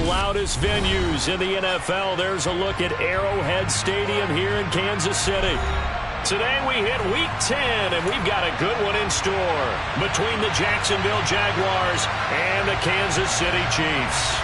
loudest venues in the NFL. There's a look at Arrowhead Stadium here in Kansas City. Today we hit Week 10, and we've got a good one in store between the Jacksonville Jaguars and the Kansas City Chiefs.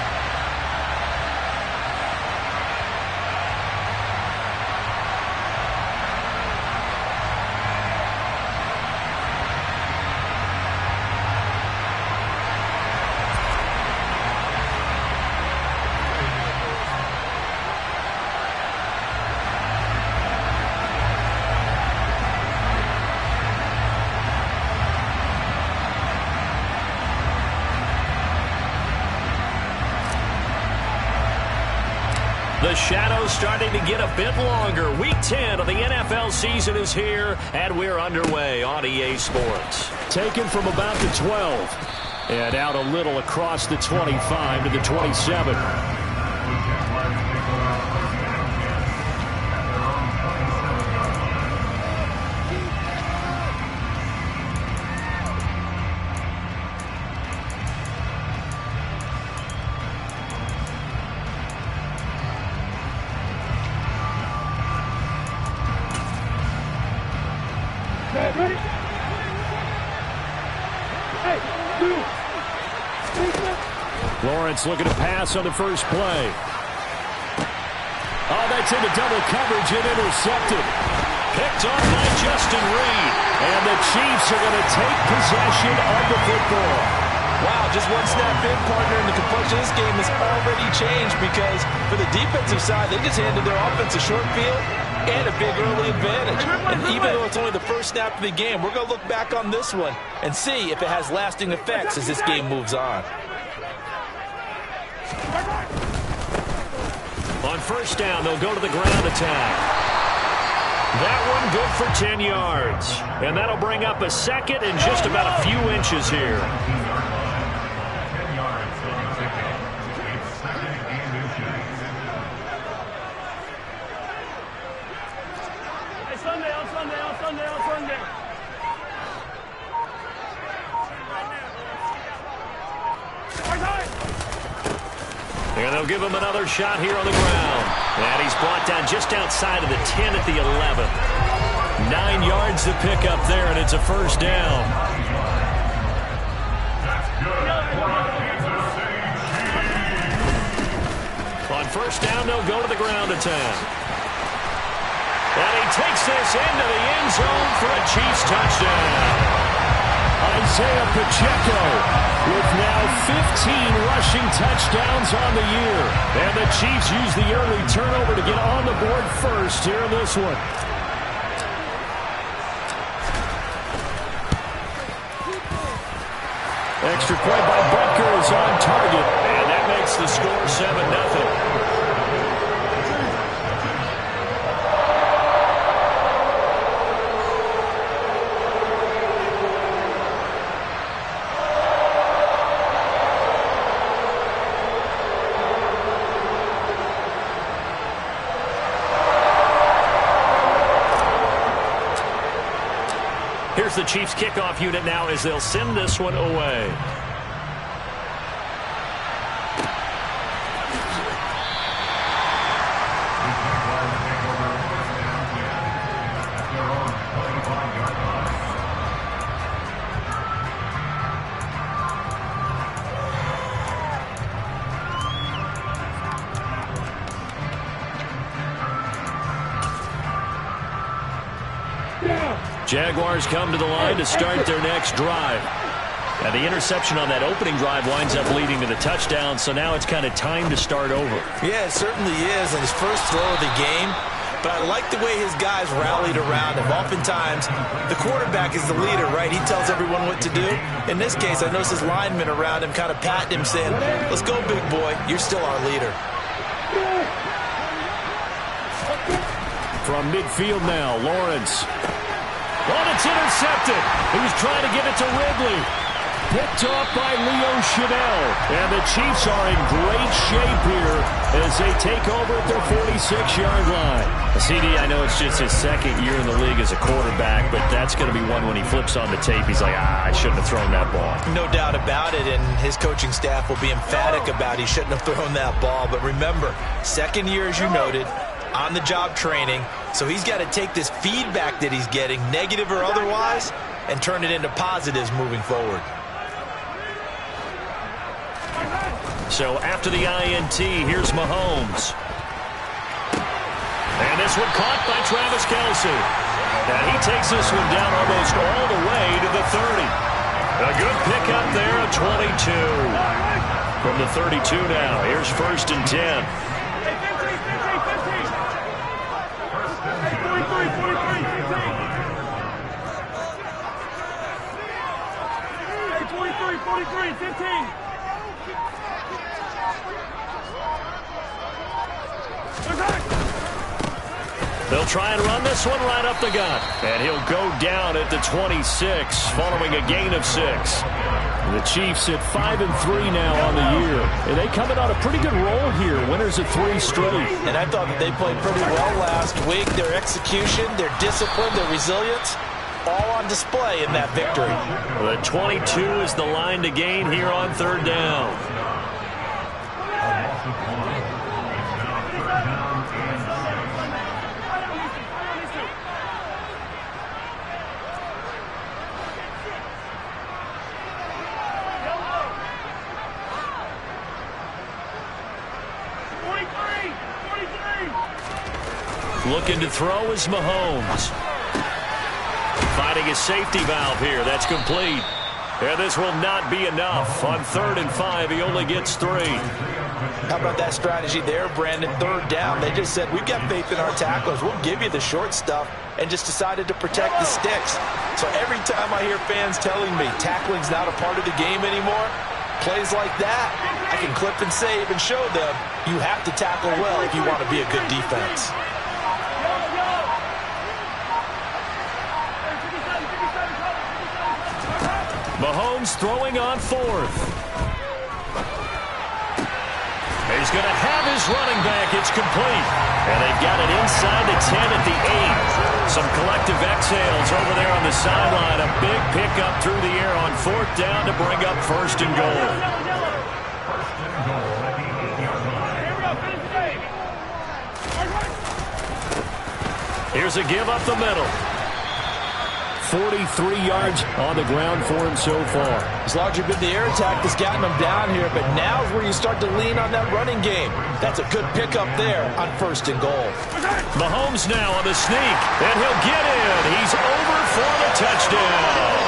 The shadow's starting to get a bit longer. Week 10 of the NFL season is here, and we're underway on EA Sports. Taken from about the 12, and out a little across the 25 to the 27. Lawrence looking to pass on the first play. Oh, that's into double coverage and intercepted. Picked off by Justin Reed. And the Chiefs are going to take possession of the football. Wow, just one snap in, partner, and the complexion of this game has already changed because for the defensive side, they just handed their offense a short field and a big early advantage. And even though it's only the first snap of the game, we're going to look back on this one and see if it has lasting effects as this game moves on. On first down, they'll go to the ground attack. That one good for 10 yards. And that'll bring up a second and just about a few inches here. And they'll give him another shot here on the ground. And he's brought down just outside of the 10 at the 11. 9 yards to pick up there, and it's a first down. On first down, they'll go to the ground attack. And he takes this into the end zone for a Chiefs touchdown. Isaiah Pacheco with now 15 rushing touchdowns on the year. And the Chiefs use the early turnover to get on the board first here in this one. Extra point by Butker is on target. And that makes the score 7-0. Here's the Chiefs kickoff unit now as they'll send this one away. Jaguars come to the line to start their next drive. And the interception on that opening drive winds up leading to the touchdown, so now it's kind of time to start over. Yeah, it certainly is in his first throw of the game. But I like the way his guys rallied around him. Oftentimes, the quarterback is the leader, right? He tells everyone what to do. In this case, I noticed his linemen around him kind of patting him, saying, "Let's go, big boy. You're still our leader." From midfield now, Lawrence. Oh, it's intercepted. He was trying to get it to Ridley. picked off by Leo Chanel. And the Chiefs are in great shape here as they take over at their 46-yard line. CD, I know it's just his second year in the league as a quarterback, but that's going to be one when he flips on the tape. He's like, I shouldn't have thrown that ball. No doubt about it, and his coaching staff will be emphatic about he shouldn't have thrown that ball. But remember, second year, as you noted, on-the-job training, so he's got to take this feedback that he's getting, negative or otherwise, and turn it into positives moving forward. So after the INT, here's Mahomes. And this one caught by Travis Kelce. And he takes this one down almost all the way to the 30. A good pickup there at 22. From the 32 now, here's 1st and 10. 43, 15. They'll try and run this one right up the gut. And he'll go down at the 26 following a gain of 6. The Chiefs at 5-3 now on the year. And they come in on a pretty good roll here. Winners of 3 straight. And I thought that they played pretty well last week. Their execution, their discipline, their resilience, all on display in that victory. The 22 is the line to gain here on 3rd down. Looking to throw is Mahomes. Finding his safety valve here. That's complete. And this will not be enough. On 3rd and 5, he only gets 3. How about that strategy there, Brandon? 3rd down. They just said, we've got faith in our tacklers. We'll give you the short stuff, and just decided to protect the sticks. So every time I hear fans telling me tackling's not a part of the game anymore, plays like that, I can clip and save and show them you have to tackle well if you want to be a good defense. Mahomes throwing on 4th. He's going to have his running back. It's complete. And they've got it inside the 10 at the 8. Some collective exhales over there on the sideline. A big pickup through the air on 4th down to bring up 1st and goal. Here's a give up the middle. 43 yards on the ground for him so far. It's largely been the air attack that's gotten him down here, but now is where you start to lean on that running game. That's a good pickup there on 1st and goal. Mahomes now on the sneak, and he'll get in. He's over for the touchdown.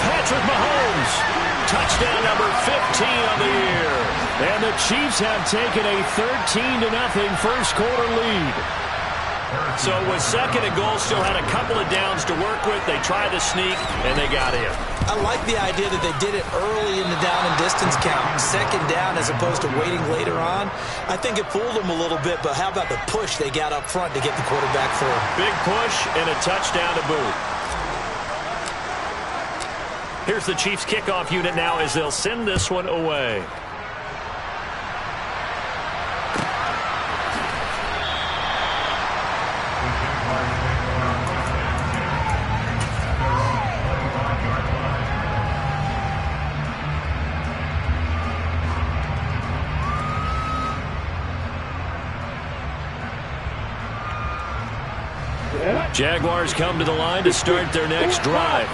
Patrick Mahomes, touchdown number 15 of the year. And the Chiefs have taken a 13-0 first quarter lead. So with 2nd and goal, still had a couple of downs to work with. They tried to sneak, and they got in. I like the idea that they did it early in the down and distance count. 2nd down as opposed to waiting later on. I think it fooled them a little bit, but how about the push they got up front to get the quarterback through? Big push and a touchdown to boot. Here's the Chiefs kickoff unit now as they'll send this one away. Jaguars come to the line to start their next drive.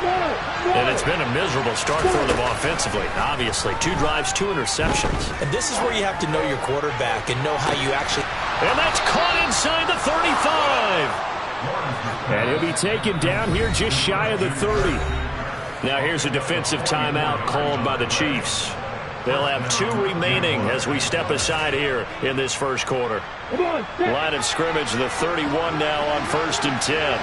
And it's been a miserable start for them offensively. Obviously, 2 drives, 2 interceptions. And this is where you have to know your quarterback and know how you actually... And that's caught inside the 35. And he'll be taken down here just shy of the 30. Now here's a defensive timeout called by the Chiefs. They'll have 2 remaining as we step aside here in this first quarter. Line of scrimmage, the 31 now on 1st and 10.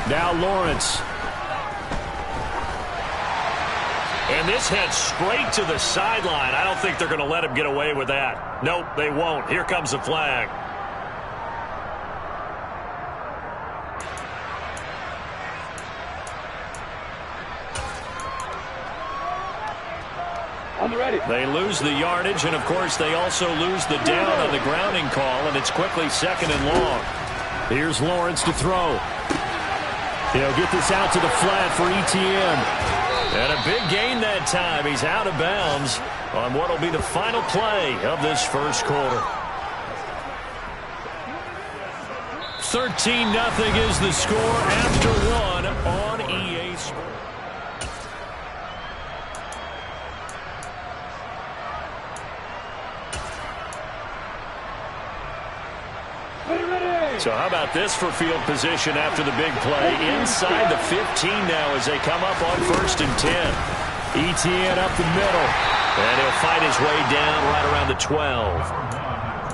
Now Lawrence. And this heads straight to the sideline. I don't think they're going to let him get away with that. Nope, they won't. Here comes the flag. They lose the yardage, and, of course, they also lose the down on the grounding call, and it's quickly 2nd and long. Here's Lawrence to throw. He'll get this out to the flat for Etienne. And a big gain that time. He's out of bounds on what will be the final play of this first quarter. 13-0 is the score after one on EA Sports. So how about this for field position after the big play? Inside the 15 now as they come up on 1st and 10. Etienne up the middle. And he'll fight his way down right around the 12.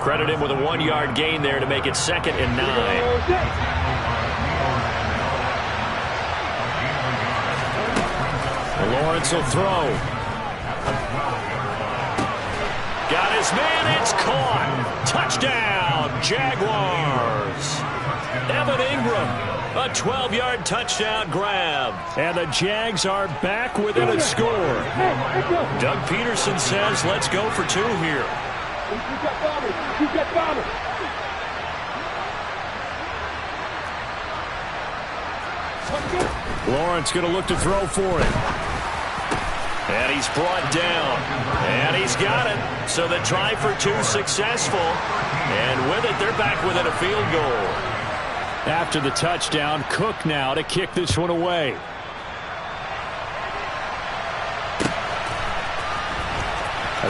Credit him with a 1-yard gain there to make it 2nd and 9. Lawrence will throw. Got his man, it's caught. Touchdown, Jaguars. Evan Ingram, a 12-yard touchdown grab. And the Jags are back within a score. Doug Peterson says, let's go for 2 here. Lawrence going to look to throw for it. And he's brought down. And he's got it. So the try for 2 successful. And with it, they're back within a field goal. After the touchdown, Cook now to kick this one away.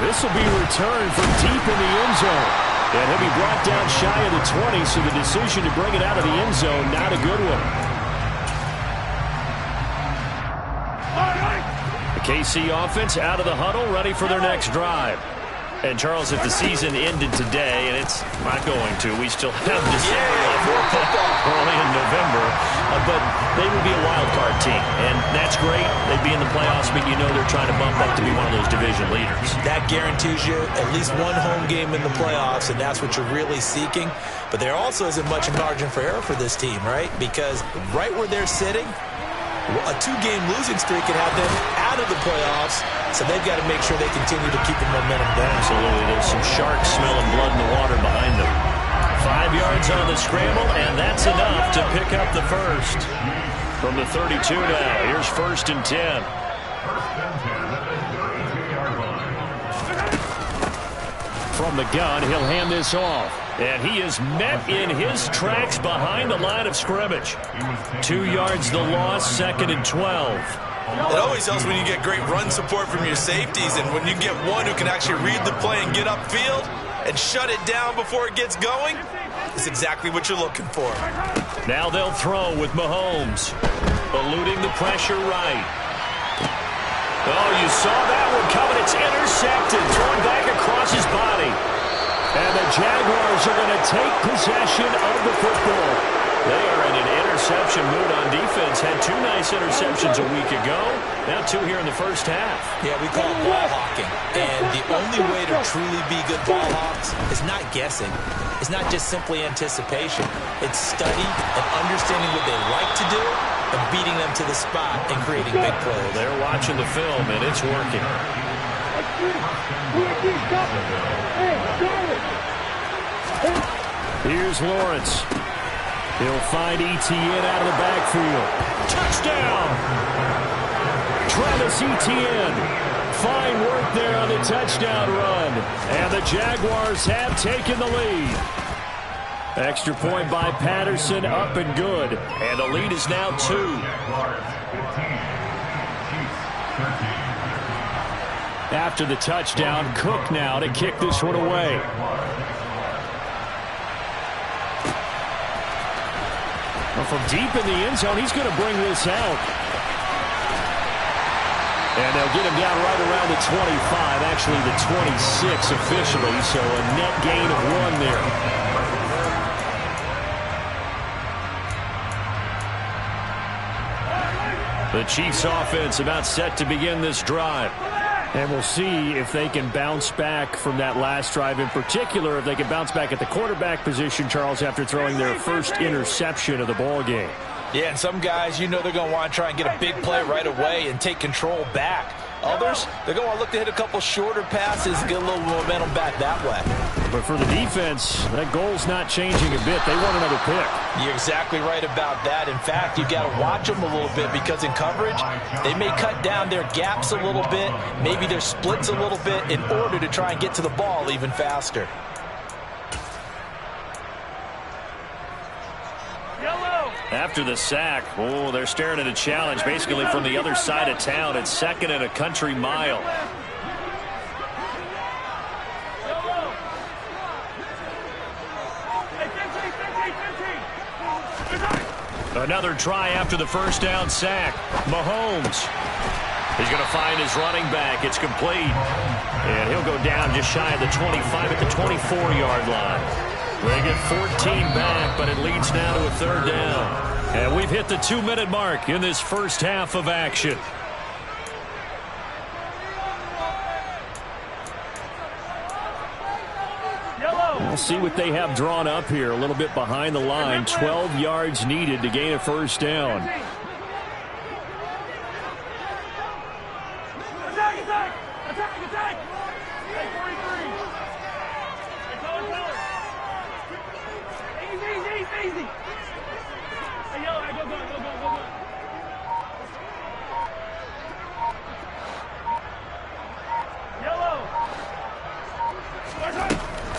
This will be returned from deep in the end zone. And he'll be brought down shy of the 20, so the decision to bring it out of the end zone, not a good one. KC offense out of the huddle, ready for their next drive. And, Charles, if the season ended today, and it's not going to, we still have December early in November, but they would be a wild card team. And that's great. They'd be in the playoffs, but you know they're trying to bump up to be one of those division leaders. That guarantees you at least one home game in the playoffs, and that's what you're really seeking. But there also isn't much margin for error for this team, right? Because right where they're sitting, a 2-game losing streak could have them out of the playoffs, so they've got to make sure they continue to keep the momentum going. Absolutely. There's some sharks smelling blood in the water behind them. 5 yards on the scramble, and that's enough to pick up the first. From the 32 now, here's 1st and 10. From the gun, he'll hand this off. And he is met in his tracks behind the line of scrimmage. 2 yards the loss, 2nd and 12. It always helps when you get great run support from your safeties, and when you get one who can actually read the play and get upfield and shut it down before it gets going, it's exactly what you're looking for. Now they'll throw with Mahomes. Eluding the pressure right. Oh, you saw that one coming. It's intercepted. Thrown back across his body. And the Jaguars are going to take possession of the football. They are in an interception mood on defense. Had 2 nice interceptions a week ago. Now 2 here in the first half. Yeah, we call it ball hawking. And the only way to truly be good ball hawks is not guessing. It's not just simply anticipation. It's study and understanding what they like to do and beating them to the spot and creating big plays. They're watching the film, and it's working. Here's Lawrence. He'll find Etienne out of the backfield. Touchdown! Travis Etienne. Fine work there on the touchdown run. And the Jaguars have taken the lead. Extra point by Patterson, up and good. And the lead is now 2. After the touchdown, Cook now to kick this one away. Well, from deep in the end zone, he's going to bring this out. And they'll get him down right around the 25, actually the 26 officially, so a net gain of 1 there. The Chiefs offense about set to begin this drive. And we'll see if they can bounce back from that last drive. In particular, if they can bounce back at the quarterback position, Charles, after throwing their first interception of the ball game. Yeah, and some guys, you know they're going to want to try and get a big play right away and take control back. Others, they're going to look to hit a couple shorter passes, get a little momentum back that way. But for the defense, that goal's not changing a bit. They want another pick. You're exactly right about that. In fact, you've got to watch them a little bit because in coverage, they may cut down their gaps a little bit, maybe their splits a little bit in order to try and get to the ball even faster. After the sack, oh, they're staring at a challenge basically from the other side of town. It's second and a country mile. Another try after the first down sack. Mahomes. He's going to find his running back. It's complete. And he'll go down just shy of the 25 at the 24-yard line. They get 14 back, but it leads now to a third down. And we've hit the 2-minute mark in this first half of action. We'll see what they have drawn up here. A little bit behind the line. 12 yards needed to gain a first down.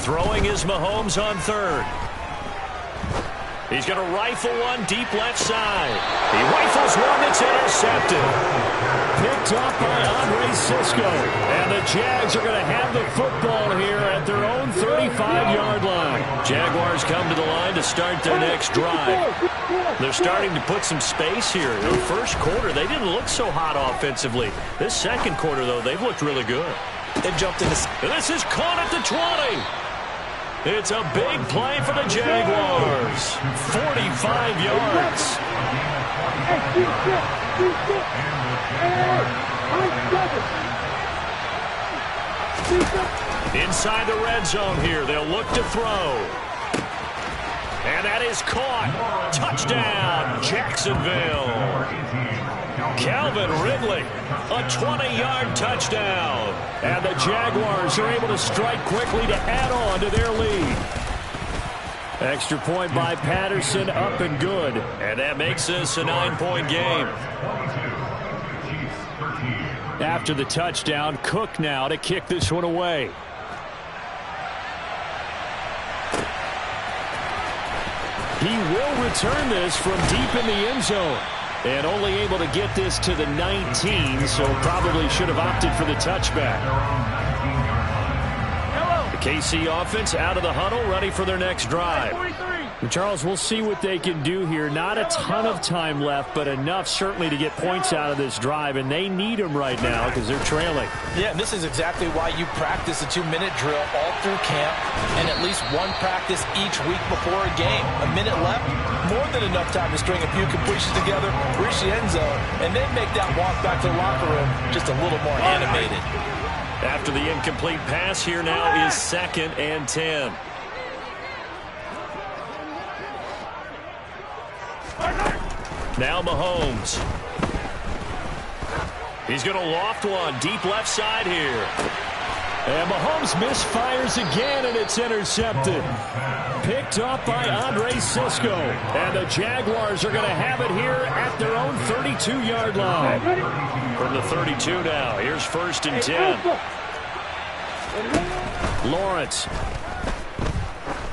Throwing is Mahomes on third. He's going to rifle one deep left side. He rifles one that's intercepted. Picked up by Andre Sisco. And the Jags are going to have the football here at their own 35-yard line. Jaguars come to the line to start their next drive. They're starting to put some space here. In the first quarter, they didn't look so hot offensively. This second quarter, though, they've looked really good. They've jumped in this. This is caught at the 20. It's a big play for the Jaguars. 45 yards. Inside the red zone here. They'll look to throw. And that is caught. Touchdown, Jacksonville. Calvin Ridley, a 20-yard touchdown. And the Jaguars are able to strike quickly to add on to their lead. Extra point by Patterson, up and good. And that makes this a 9-point game. After the touchdown, Cook now to kick this one away. He will return this from deep in the end zone. And only able to get this to the 19, so probably should have opted for the touchback. The KC offense out of the huddle, ready for their next drive. And Charles, we'll see what they can do here. Not a ton of time left, but enough certainly to get points out of this drive, and they need them right now because they're trailing. Yeah, and this is exactly why you practice a 2-minute drill all through camp and at least one practice each week before a game. A minute left, more than enough time to string a few completions together, reach the end zone, and then make that walk back to the locker room just a little more animated. After the incomplete pass, here now is 2nd and 10. Now Mahomes. He's going to loft one deep left side here. And Mahomes misfires again, and it's intercepted. Picked up by Andre Sisco. And the Jaguars are going to have it here at their own 32-yard line. From the 32 now, here's 1st and 10. Lawrence.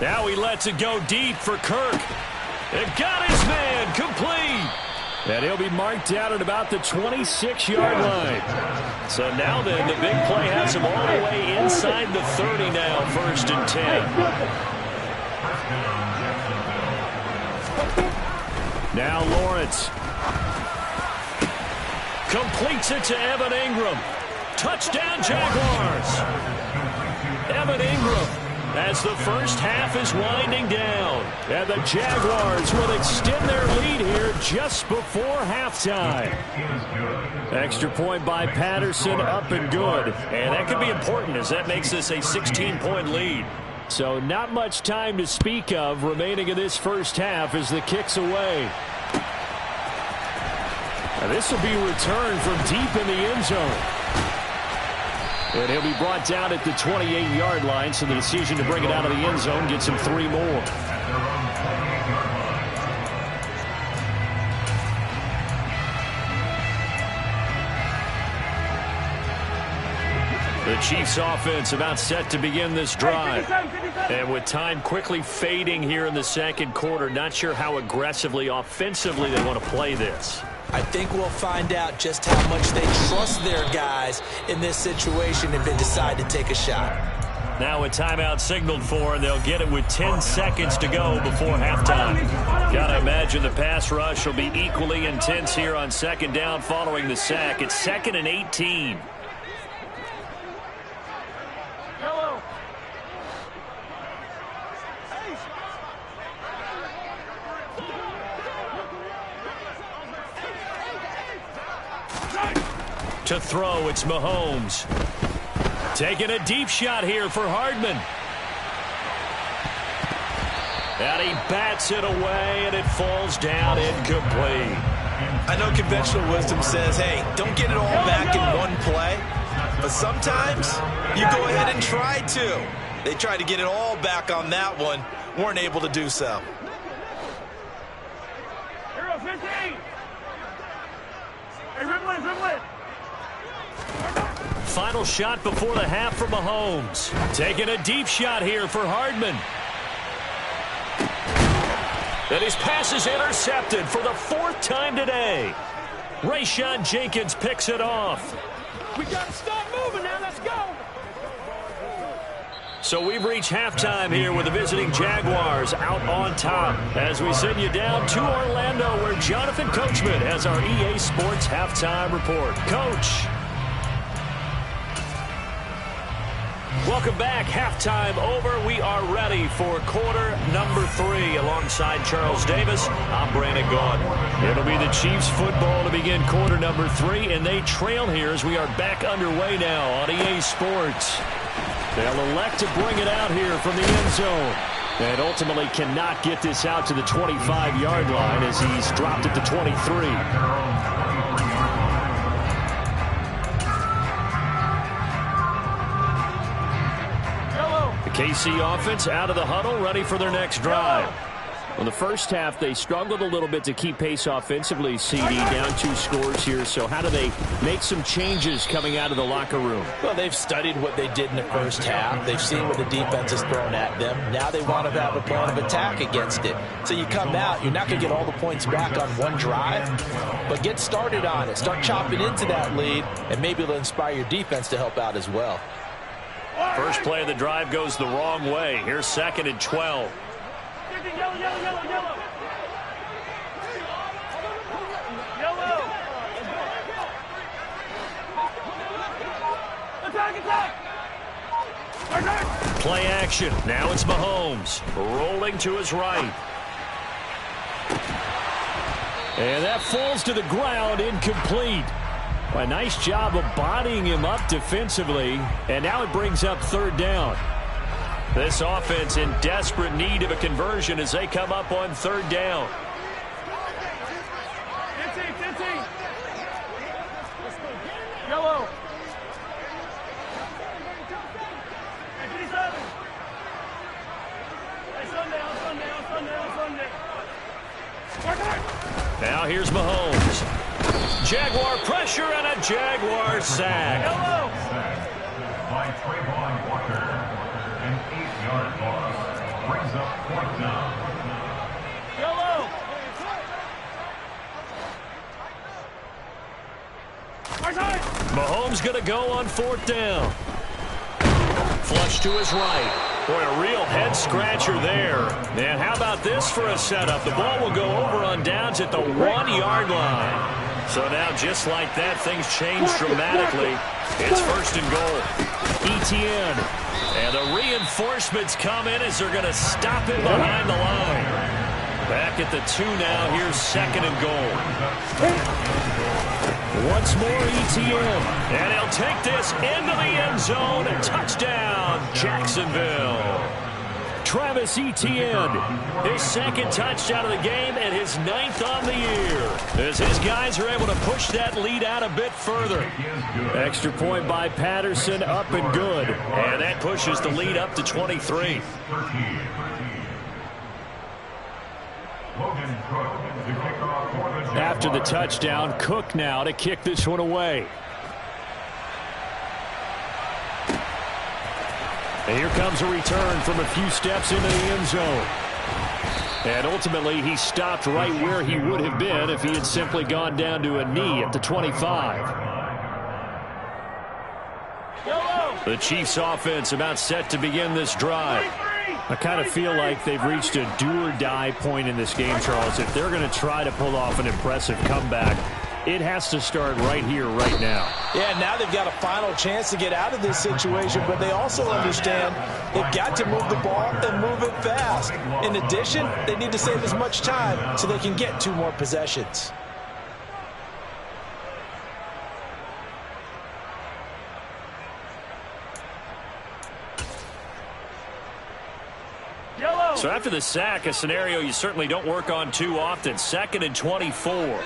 Now he lets it go deep for Kirk. It got his man complete. And he'll be marked out at about the 26-yard line. So now then, the big play has him all the way inside the 30 now, 1st and 10. Now Lawrence. Completes it to Evan Ingram. Touchdown, Jaguars. Evan Ingram, as the first half is winding down. And the Jaguars will extend their lead here just before halftime. Extra point by Patterson, up and good. And that could be important as that makes this a 16-point lead. So not much time to speak of remaining in this first half as the kick's away. And this will be returned from deep in the end zone. And he'll be brought down at the 28-yard line, so the decision to bring it out of the end zone gets him 3 more. The Chiefs offense about set to begin this drive. And with time quickly fading here in the second quarter, not sure how aggressively, offensively they want to play this. I think we'll find out just how much they trust their guys in this situation if they decide to take a shot. Now a timeout signaled for, and they'll get it with 10 seconds to go before halftime. Gotta imagine the pass rush will be equally intense here on second down following the sack. It's 2nd and 18. To throw, it's Mahomes. Taking a deep shot here for Hardman. And he bats it away, and it falls down incomplete. I know conventional wisdom says, hey, don't get it all back in one play. But sometimes you go ahead and try to. They tried to get it all back on that one. Weren't able to do so. Hero 15. Hey, Ridley. Final shot before the half for Mahomes. Taking a deep shot here for Hardman. And his pass is intercepted for the 4th time today. Rayshon Jenkins picks it off. We got to stop moving now. Let's go. So we've reached halftime here with the visiting Jaguars out on top. As we send you down to Orlando, where Jonathan Coachman has our EA Sports halftime report. Coach. Welcome back. Halftime over. We are ready for quarter number 3. Alongside Charles Davis, I'm Brandon Gaudin. It'll be the Chiefs football to begin quarter number 3, and they trail here as we are back underway now on EA Sports. They'll elect to bring it out here from the end zone. And ultimately cannot get this out to the 25-yard line as he's dropped at the 23. KC offense out of the huddle, ready for their next drive. Well, the first half, they struggled a little bit to keep pace offensively, CD, down 2 scores here. So how do they make some changes coming out of the locker room? Well, they've studied what they did in the first half. They've seen what the defense has thrown at them. Now they want to have a plan of attack against it. So you come out, you're not going to get all the points back on one drive, but get started on it. Start chopping into that lead, and maybe it'll inspire your defense to help out as well. First play of the drive goes the wrong way. Here's 2nd and 12. Yellow. Attack. Play action. Now it's Mahomes rolling to his right. And that falls to the ground, incomplete. A nice job of bodying him up defensively, and now it brings up 3rd down. This offense in desperate need of a conversion as they come up on 3rd down. 15. Yellow. 57. Hey, Sunday. Now here's Mahomes. Jaguar pressure and a Jaguar sack. Yellow. By Trayvon Walker, an 8-yard loss brings up 4th down. Yellow. Mahomes going to go on 4th down. Flush to his right. Boy, a real head-scratcher there. And how about this for a setup? The ball will go over on downs at the 1-yard line. So now, just like that, things change dramatically. It's 1st and goal. Etienne. And the reinforcements come in as they're going to stop him behind the line. Back at the 2 now. Here's 2nd and goal. Once more, Etienne. And he'll take this into the end zone. And touchdown, Jacksonville. Travis Etienne, his second touchdown of the game and his 9th on the year, as his guys are able to push that lead out a bit further. Extra point by Patterson, up and good. And that pushes the lead up to 23. After the touchdown, Cook now to kick this one away. And here comes a return from a few steps into the end zone. And ultimately, he stopped right where he would have been if he had simply gone down to a knee at the 25. The Chiefs offense about set to begin this drive. I kind of feel like they've reached a do-or-die point in this game, Charles. If they're going to try to pull off an impressive comeback, it has to start right here, right now. Yeah, now they've got a final chance to get out of this situation, but they also understand they've got to move the ball and move it fast. In addition, they need to save as much time so they can get 2 more possessions. So after the sack, a scenario you certainly don't work on too often. 2nd and 24.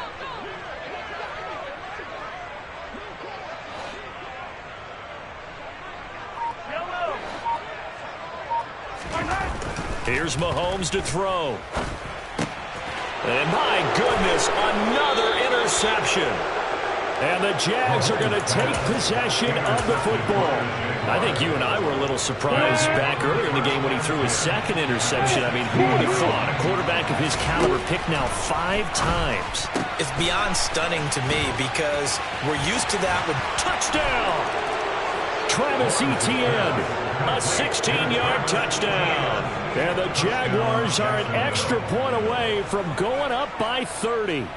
Here's Mahomes to throw. And my goodness, another interception. And the Jags are going to take possession of the football. I think you and I were a little surprised back earlier in the game when he threw his 2nd interception. I mean, who would have thought a quarterback of his caliber picked now 5 times? It's beyond stunning to me because we're used to that with touchdown. Travis Etienne, a 16-yard touchdown. And the Jaguars are an extra point away from going up by 30.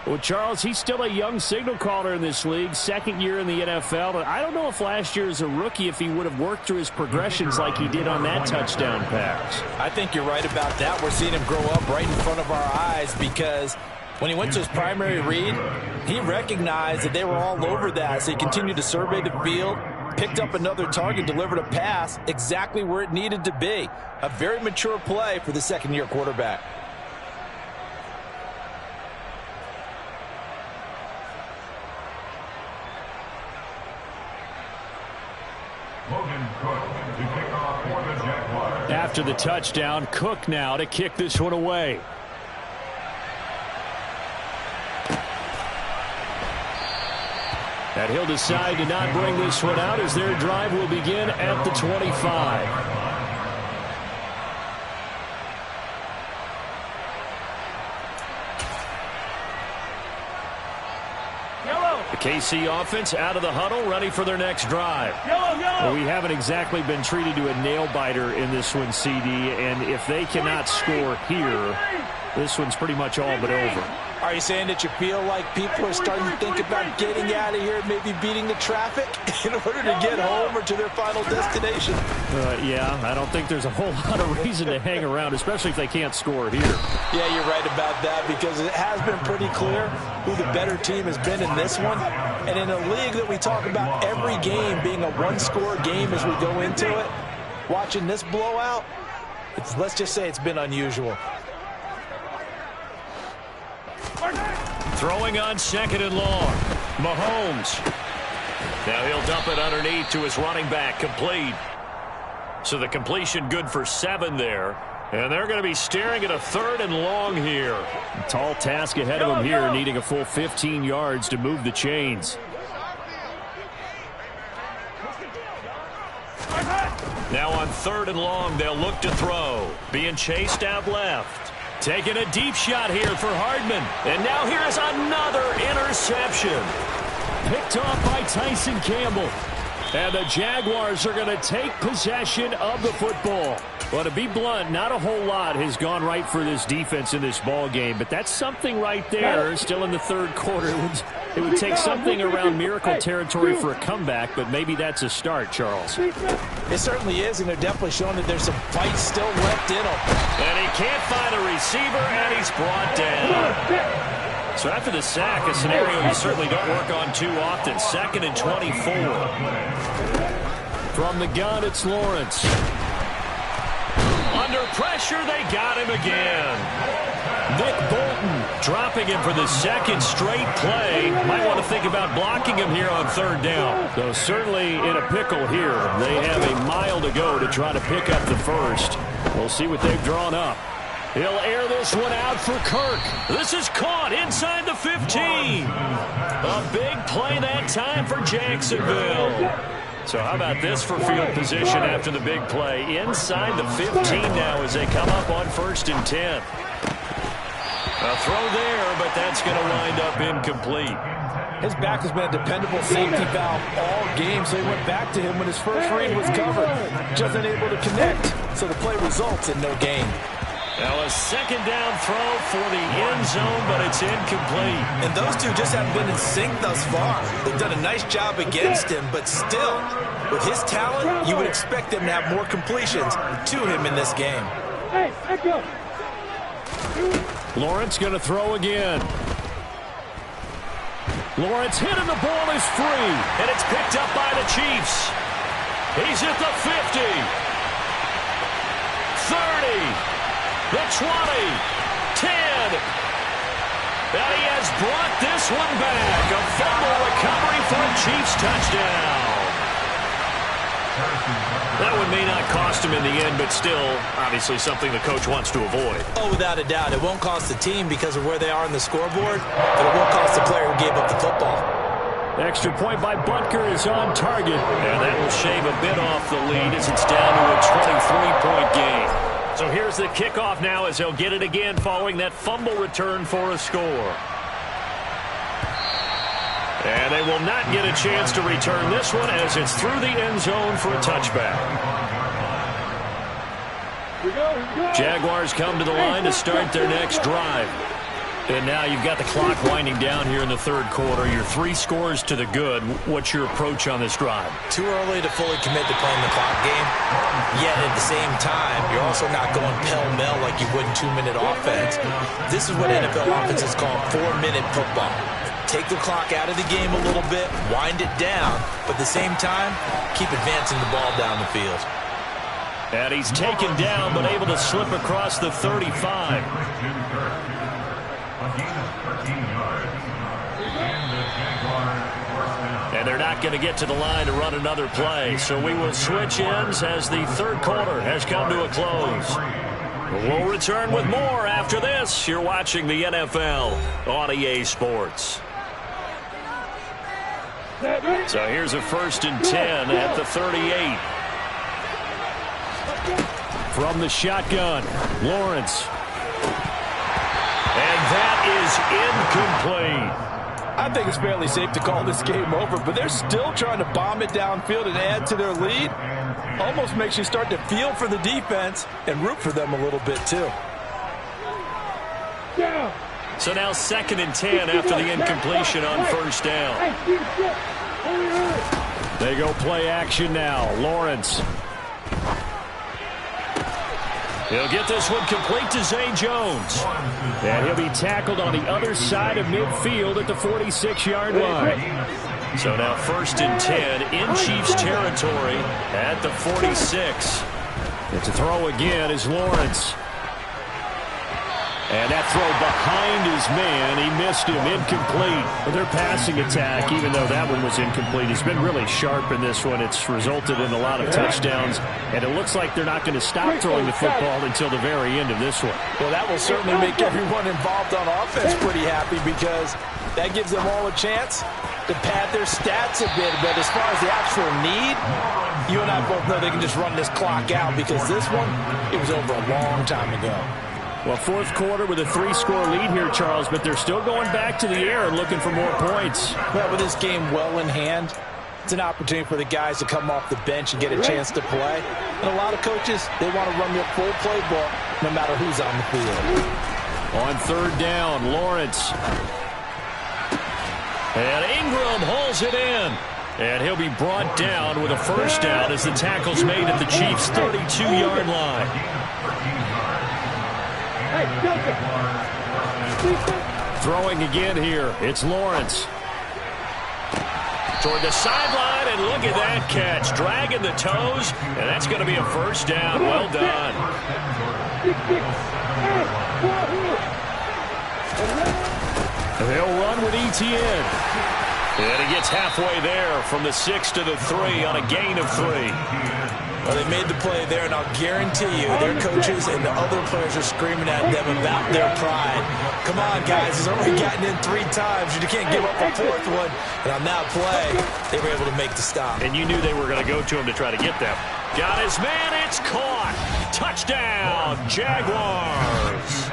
Well, Charles, he's still a young signal caller in this league, 2nd year in the NFL. But I don't know if last year as a rookie, if he would have worked through his progressions like he did on that touchdown pass. I think you're right about that. We're seeing him grow up right in front of our eyes because when he went to his primary read, he recognized that they were all over that. So he continued to survey the field, picked up another target, delivered a pass exactly where it needed to be. A very mature play for the 2nd-year quarterback. After the touchdown, Cook now to kick this one away. And he'll decide to not bring this one out as their drive will begin at the 25. The KC offense out of the huddle, ready for their next drive. Well, we haven't exactly been treated to a nail-biter in this one, CD, and if they cannot score here, this one's pretty much all but over. Are you saying that you feel like people are starting to think about getting out of here, maybe beating the traffic in order to get home or to their final destination? Yeah, I don't think there's a whole lot of reason to hang around, especially if they can't score here. Yeah, you're right about that because it has been pretty clear who the better team has been in this one. And in a league that we talk about every game being a one-score game as we go into it, watching this blowout, let's just say it's been unusual. Throwing on 2nd and long. Mahomes. Now he'll dump it underneath to his running back. Complete. So the completion good for 7 there. And they're going to be staring at a 3rd and long here. A tall task ahead of them here, needing a full 15 yards to move the chains. Now on 3rd and long, they'll look to throw. Being chased out left. Taking a deep shot here for Hardman. And now here is another interception. Picked off by Tyson Campbell. And the Jaguars are going to take possession of the football. Well, to be blunt, not a whole lot has gone right for this defense in this ball game, but that's something right there. Still in the 3rd quarter. It would take something around miracle territory for a comeback, but maybe that's a start, Charles. It certainly is, and they're definitely showing that there's some fight still left in them. And he can't find a receiver, and he's brought down. So after the sack, a scenario you certainly don't work on too often. 2nd and 24. From the gun, it's Lawrence. Under pressure, they got him again. Nick Bolton dropping him for the second straight play. Might want to think about blocking him here on third down. So certainly in a pickle here. They have a mile to go to try to pick up the first. We'll see what they've drawn up. He'll air this one out for Kirk. This is caught inside the 15. A big play that time for Jacksonville. So how about this for field position after the big play? Inside the 15 now as they come up on 1st and 10. A throw there, but that's going to wind up incomplete. His back has been a dependable safety valve all game, so he went back to him when his first read was covered. Just unable to connect, so the play results in no gain. Now a second down throw for the end zone, but it's incomplete. And those two just haven't been in sync thus far. They've done a nice job against him, but still, with his talent, you would expect them to have more completions to him in this game. Hey, let's go. Lawrence going to throw again. Lawrence hit and the ball is free. And it's picked up by the Chiefs. He's at the 50. 30. The 20, 10, and he has brought this one back. A fumble recovery for a Chiefs touchdown. That one may not cost him in the end, but still, obviously something the coach wants to avoid. Oh, without a doubt. It won't cost the team because of where they are on the scoreboard, but it will cost the player who gave up the football. Extra point by Butker is on target, and that will shave a bit off the lead as it's down to a 23-point game. So here's the kickoff now as they'll get it again following that fumble return for a score. And they will not get a chance to return this one as it's through the end zone for a touchback. Jaguars come to the line to start their next drive. And now you've got the clock winding down here in the third quarter. Your 3 scores to the good. What's your approach on this drive? Too early to fully commit to playing the clock game. Yet at the same time, you're also not going pell-mell like you would in 2-minute offense. This is what NFL offenses call 4-minute football. Take the clock out of the game a little bit, wind it down, but at the same time, keep advancing the ball down the field. And he's taken down, but able to slip across the 35. And they're not going to get to the line to run another play. So we will switch ends as the third quarter has come to a close. We'll return with more after this. You're watching the NFL on EA Sports. So here's a 1st and 10 at the 38. From the shotgun, Lawrence. And that is incomplete. I think it's fairly safe to call this game over, but they're still trying to bomb it downfield and add to their lead. Almost makes you start to feel for the defense and root for them a little bit, too. So now 2nd and 10 after the incompletion on 1st down. They go play action now. Lawrence. He'll get this one complete to Zay Jones. And he'll be tackled on the other side of midfield at the 46-yard line. So now 1st and 10 in Chiefs territory at the 46. And to throw again is Lawrence. And that throw behind his man, he missed him, incomplete. But their passing attack, even though that one was incomplete, has been really sharp in this one. It's resulted in a lot of touchdowns, and it looks like they're not going to stop throwing the football until the very end of this one. Well, that will certainly make everyone involved on offense pretty happy because that gives them all a chance to pad their stats a bit. But as far as the actual need, you and I both know they can just run this clock out because this one, it was over a long time ago. Well, 4th quarter with a 3-score lead here, Charles, but they're still going back to the air and looking for more points. Well, with this game well in hand, it's an opportunity for the guys to come off the bench and get a chance to play. And a lot of coaches, they want to run their full playbook no matter who's on the field. On 3rd down, Lawrence. And Ingram hauls it in. And he'll be brought down with a 1st down as the tackle's made at the Chiefs' 32-yard line. Throwing again here, it's Lawrence. toward the sideline, and look at that catch. Dragging the toes, and that's going to be a first down. Well done. They'll run with ETN. And he gets halfway there from the 6 to the 3 on a gain of 3. Well, they made the play there, and I'll guarantee you their coaches and the other players are screaming at them about their pride. Come on, guys. He's already gotten in 3 times. You can't give up a 4th one. And on that play, they were able to make the stop. And you knew they were going to go to him to try to get them. Got his man. It's caught. Touchdown, Jaguars.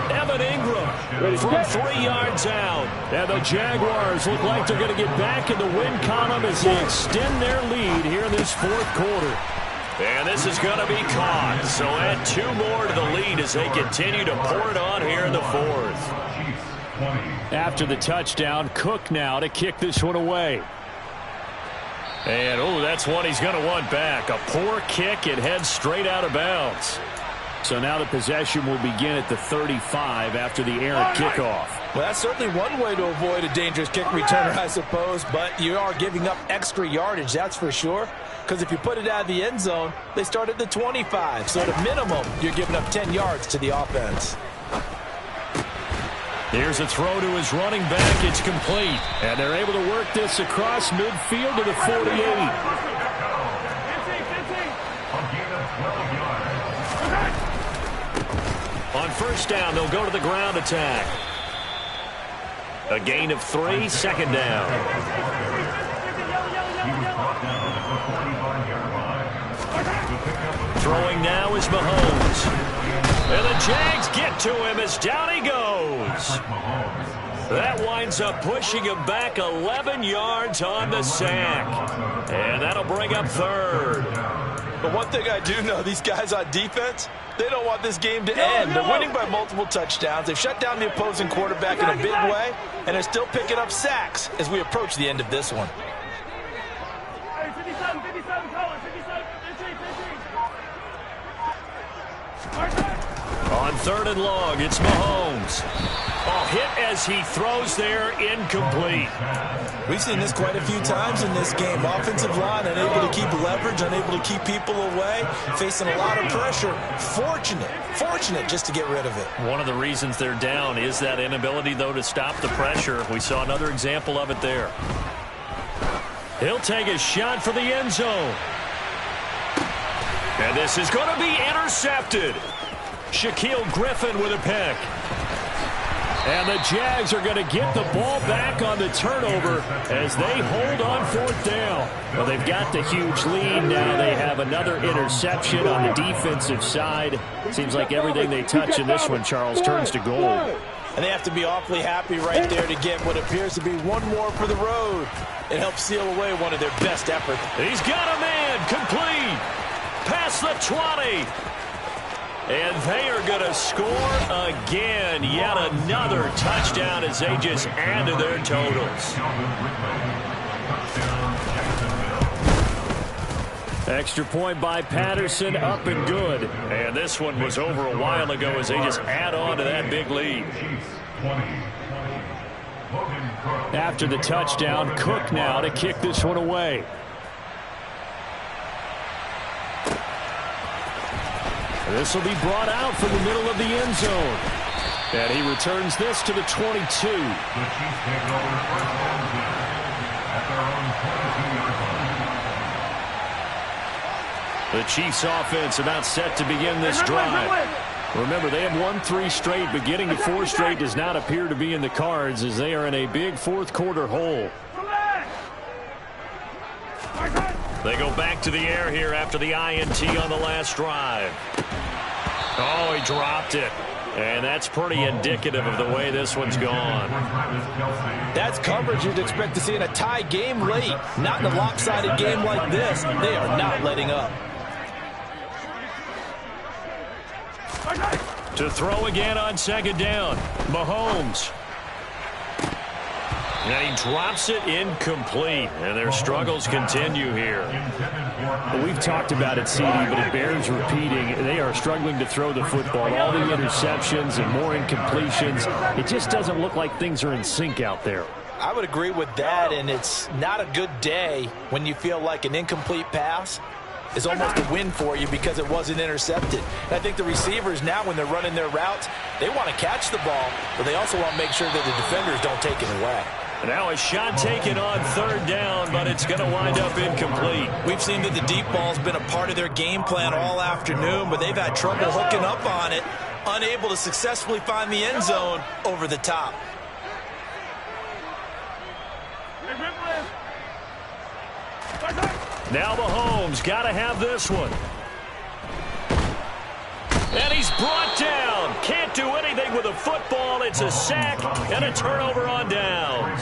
Evan Ingram from 3 yards out. And the Jaguars look like they're going to get back in the win column as they extend their lead here in this 4th quarter. And this is going to be caught. So add 2 more to the lead as they continue to pour it on here in the 4th. After the touchdown, Cook now to kick this one away. And, oh, that's one he's going to want back. A poor kick. It heads straight out of bounds. So now the possession will begin at the 35 after the errant kickoff. Well, that's certainly one way to avoid a dangerous kick returner, I suppose. But you are giving up extra yardage, that's for sure. Because if you put it out of the end zone, they start at the 25. So at a minimum, you're giving up 10 yards to the offense. Here's a throw to his running back. It's complete. And they're able to work this across midfield to the 48. On first down, they'll go to the ground attack. A gain of 3, second down. Throwing now is Mahomes. And the Jags get to him as down he goes. That winds up pushing him back 11 yards on the sack. And that'll bring up 3rd. But one thing I do know, these guys on defense, they don't want this game to end. They're winning by multiple touchdowns. They've shut down the opposing quarterback in a big way, and they're still picking up sacks as we approach the end of this one. On 3rd and long, it's Mahomes. Oh, hit as he throws there, incomplete. We've seen this quite a few times in this game. Offensive line unable to keep leverage, unable to keep people away, facing a lot of pressure. Fortunate just to get rid of it. One of the reasons they're down is that inability, though, to stop the pressure. We saw another example of it there. He'll take a shot for the end zone. And this is going to be intercepted. Shaquille Griffin with a pick. And the Jags are going to get the ball back on the turnover as they hold on 4th down. Well, they've got the huge lead. Now they have another interception on the defensive side. Seems like everything they touch in this one, Charles, turns to gold. And they have to be awfully happy right there to get what appears to be one more for the road. It helps seal away one of their best efforts. He's got a man complete. Past the 20. And they are going to score again. Yet another touchdown as they just add to their totals. Extra point by Patterson, up and good. And this one was over a while ago as they just add on to that big lead. After the touchdown, Cook now to kick this one away. This will be brought out from the middle of the end zone. And he returns this to the 22. The Chiefs take over first down at their own 22-yard line. The Chiefs offense about set to begin this drive. Remember, they have won 3 straight, but getting to 4 straight does not appear to be in the cards as they are in a big 4th quarter hole. They go back to the air here after the INT on the last drive. Oh, he dropped it. And that's pretty indicative of the way this one's gone. That's coverage you'd expect to see in a tie game late. Not in a lopsided game like this. They are not letting up. To throw again on 2nd down. Mahomes. And he drops it incomplete. And their struggles continue here. Well, we've talked about it, CD, but it bears repeating. They are struggling to throw the football. All the interceptions and more incompletions. It just doesn't look like things are in sync out there. I would agree with that, and it's not a good day when you feel like an incomplete pass is almost a win for you because it wasn't intercepted. And I think the receivers now, when they're running their routes, they want to catch the ball, but they also want to make sure that the defenders don't take it away. Now a shot taken on third down, but it's going to wind up incomplete. We've seen that the deep ball's been a part of their game plan all afternoon, but they've had trouble hooking up on it, unable to successfully find the end zone over the top. Now Mahomes got to have this one. And he's brought down. Can't do anything with a football. It's a sack and a turnover on downs.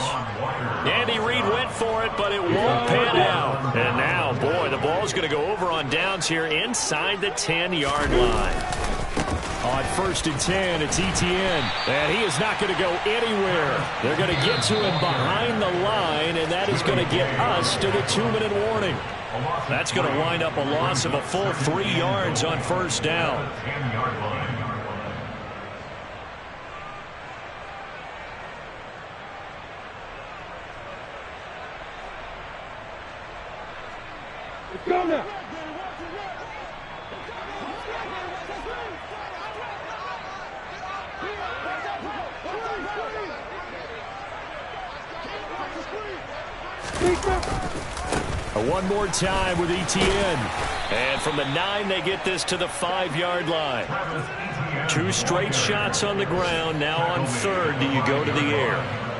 Andy Reid went for it, but it won't pan out. And now, boy, the ball's going to go over on downs here inside the 10-yard line. On 1st and 10, it's Etienne. And he is not going to go anywhere. They're going to get to him behind the line, and that is going to get us to the 2-minute warning. That's going to wind up a loss of a full 3 yards on 1st down. Let's go now. One more time with Etienne. And from the 9, they get this to the 5-yard line. 2 straight shots on the ground. Now on 3rd, do you go to the air?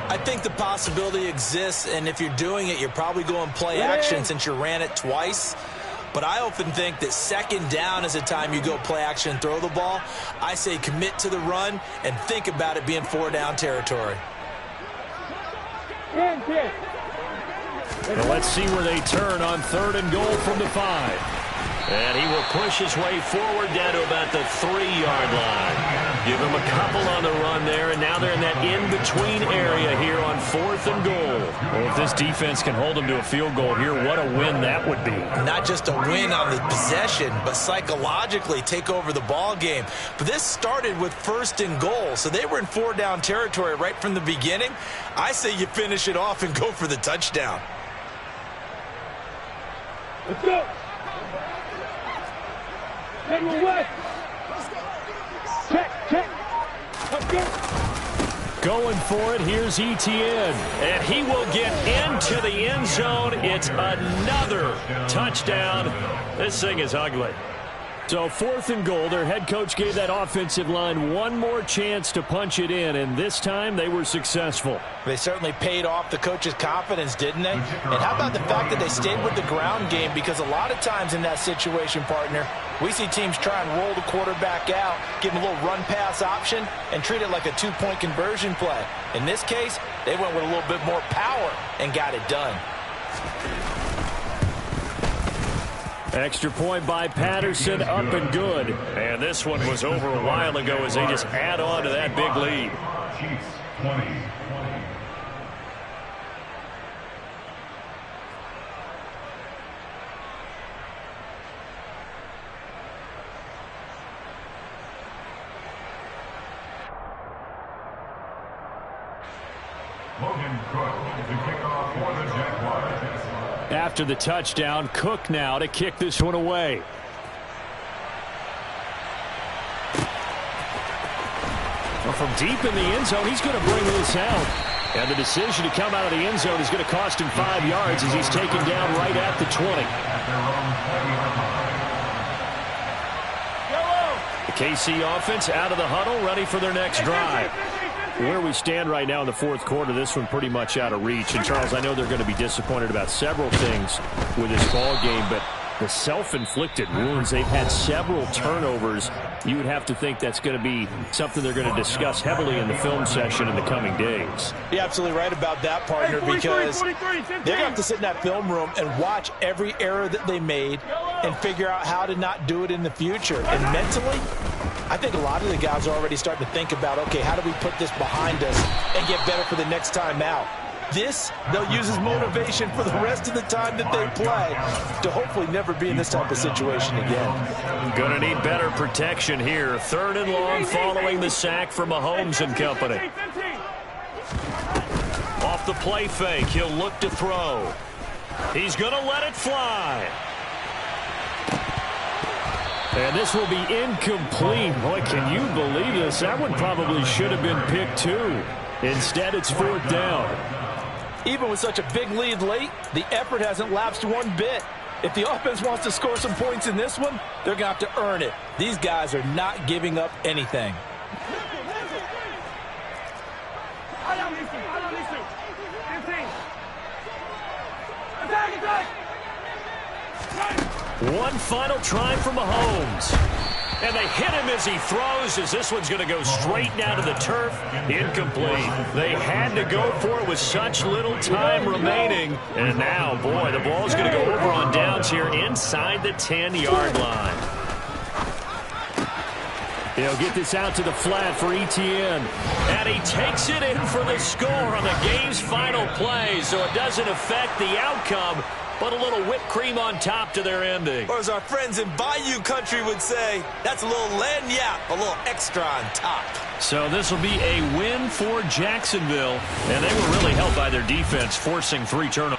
I think the possibility exists, and if you're doing it, you're probably going play action since you ran it twice. But I often think that 2nd down is the time you go play action and throw the ball. I say commit to the run and think about it being 4-down territory. And let's see where they turn on 3rd and goal from the 5. And he will push his way forward down to about the 3-yard line. Give him a couple on the run there, and now they're in that in-between area here on 4th and goal. Well, if this defense can hold them to a field goal here, what a win that would be. Not just a win on the possession, but psychologically take over the ball game. But this started with 1st and goal, so they were in 4-down territory right from the beginning. I say you finish it off and go for the touchdown. Let's go. Head west. Check. Let's go. Going for it, here's Etienne. And he will get into the end zone. It's another touchdown. This thing is ugly. So 4th and goal, their head coach gave that offensive line one more chance to punch it in, and this time they were successful. They certainly paid off the coach's confidence, didn't they? And how about the fact that they stayed with the ground game? Because a lot of times in that situation, partner, we see teams try and roll the quarterback out, give him a little run-pass option, and treat it like a 2-point conversion play. In this case, they went with a little bit more power and got it done. Extra point by Patterson, up and good. And this one was over a while ago as they just add on to that big lead. Chiefs 20. Logan Cook to kick off for the Jaquars. After the touchdown, Cook now to kick this one away. Well, from deep in the end zone, he's going to bring this out. And the decision to come out of the end zone is going to cost him 5 yards as he's taken down right at the 20. The KC offense out of the huddle, ready for their next drive. Where we stand right now in the 4th quarter, this one pretty much out of reach. And, Charles, I know they're going to be disappointed about several things with this ball game, but the self-inflicted wounds, they've had several turnovers. You would have to think that's going to be something they're going to discuss heavily in the film session in the coming days. You're absolutely right about that, partner, because they're going to have to sit in that film room and watch every error that they made and figure out how to not do it in the future. And mentally, I think a lot of the guys are already starting to think about, okay, how do we put this behind us and get better for the next time out? This, they'll use as motivation for the rest of the time that they play to hopefully never be in this type of situation again. Going to need better protection here. 3rd and long following the sack from Mahomes and company. Off the play fake. He'll look to throw. He's going to let it fly. And this will be incomplete. Boy, can you believe this? That one probably should have been picked too. Instead, it's 4th down. Even with such a big lead late, the effort hasn't lapsed one bit. If the offense wants to score some points in this one, they're going to have to earn it. These guys are not giving up anything. One final try for Mahomes. And they hit him as he throws, as this one's going to go straight down to the turf. Incomplete. They had to go for it with such little time remaining. And now, boy, the ball's going to go over on downs here inside the 10-yard line. He'll get this out to the flat for Etienne. And he takes it in for the score on the game's final play, so it doesn't affect the outcome, but a little whipped cream on top to their ending. Or as our friends in Bayou Country would say, that's a little lagniappe, a little extra on top. So this will be a win for Jacksonville, and they were really helped by their defense, forcing 3 turnovers.